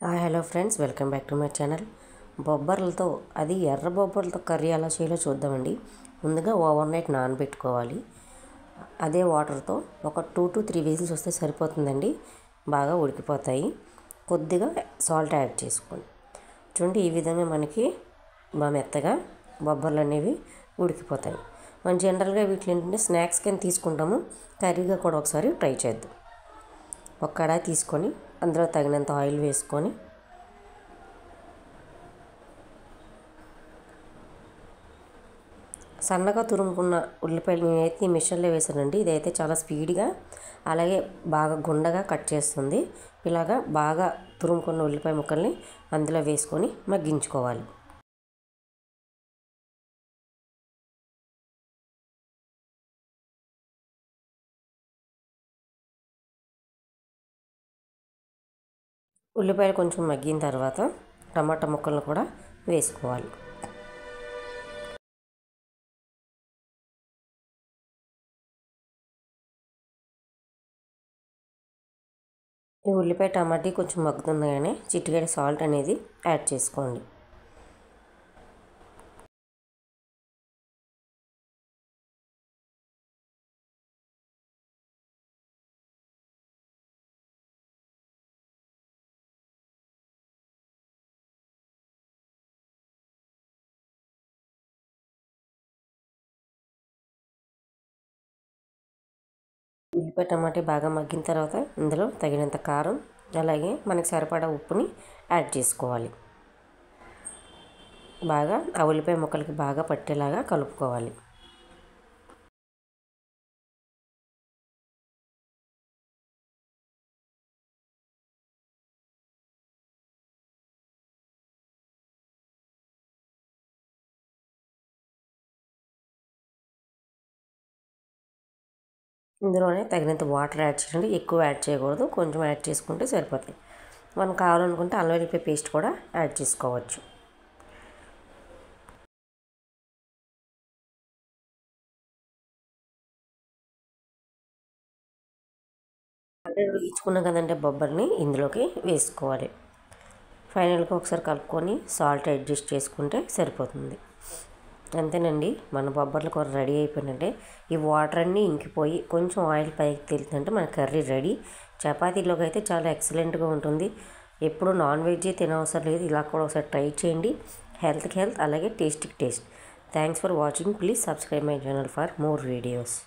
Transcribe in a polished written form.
Hello friends, welcome back to my channel. బొబ్బర్లతో, అది ఎర్ర బొబ్బర్లతో కర్రీ ఎలా చేయాలో చూద్దామండి. ముందుగా ఓవర్ నైట్ నానబెట్టుకోవాలి. అదే వాటర్తో ఒక 2 to 3 విజిల్స్ వస్తే సరిపోతుందండి. బాగా ఉడికిపోతాయి. కొద్దిగా సాల్ట్ యాడ్ చేసుకోండి. చూడండి, ఈ విధంగా మనకి బాగా మెత్తగా బొబ్బర్లు అనేవి ఉడికిపోతాయి. మనం జనరల్గా వీటిని ఏంటంటే స్నాక్స్ కింద తీసుకుంటాము. కర్రీగా కూడా ఒకసారి ట్రై చేద్దాం. ఒక కడాయి తీసుకొని అందులో తగినంత ఆయిల్ వేసుకొని సన్నగా తురుముకున్న ఉల్లిపాయలు నేనైతే ఈ మిషన్లో వేసానండి. ఇదైతే చాలా స్పీడ్గా అలాగే బాగా గుండగా కట్ చేస్తుంది. ఇలాగా బాగా తురుముకున్న ఉల్లిపాయ ముక్కల్ని అందులో వేసుకొని మగ్గించుకోవాలి. ఉల్లిపాయలు కొంచెం మగ్గిన తర్వాత టమాటా ముక్కలను కూడా వేసుకోవాలి. ఈ ఉల్లిపాయ టమాటా కొంచెం మగ్గుతుండగానే చిటికెడు సాల్ట్ అనేది యాడ్ చేసుకోండి. ఉల్లిపాయ టమాటా బాగా మగ్గిన తర్వాత ఇందులో తగినంత కారం అలాగే మనకి సరిపడా ఉప్పుని యాడ్ చేసుకోవాలి. బాగా ఆ ఉల్లిపాయ ముక్కలకి బాగా పట్టేలాగా కలుపుకోవాలి. ఇందులోనే తగినంత వాటర్ యాడ్ చేయండి. ఎక్కువ యాడ్ చేయకూడదు, కొంచెం యాడ్ చేసుకుంటే సరిపోతాయి. మనం కావాలనుకుంటే అల్లం వెల్లిపాయ పేస్ట్ కూడా యాడ్ చేసుకోవచ్చు. అంటే ఉడికించుకున్నాం కదంటే బొబ్బర్ని ఇందులోకి వేసుకోవాలి. ఫైనల్గా ఒకసారి కలుపుకొని సాల్ట్ అడ్జస్ట్ చేసుకుంటే సరిపోతుంది. అంతేనండి, మన బొబ్బర్ల కూర రెడీ అయిపోయిందంటే ఈ వాటర్ అన్నీ ఇంకిపోయి కొంచెం ఆయిల్ పైకి తేలుతుందంటే మన కర్రీ రెడీ. చపాతీలోకి అయితే చాలా ఎక్సలెంట్గా ఉంటుంది. ఎప్పుడు నాన్ వెజ్ తినవసరం లేదు. ఇలా కూడా ఒకసారి ట్రై చేయండి. హెల్త్కి హెల్త్ అలాగే టేస్ట్కి taste. Thanks for watching. Please subscribe my channel for more videos.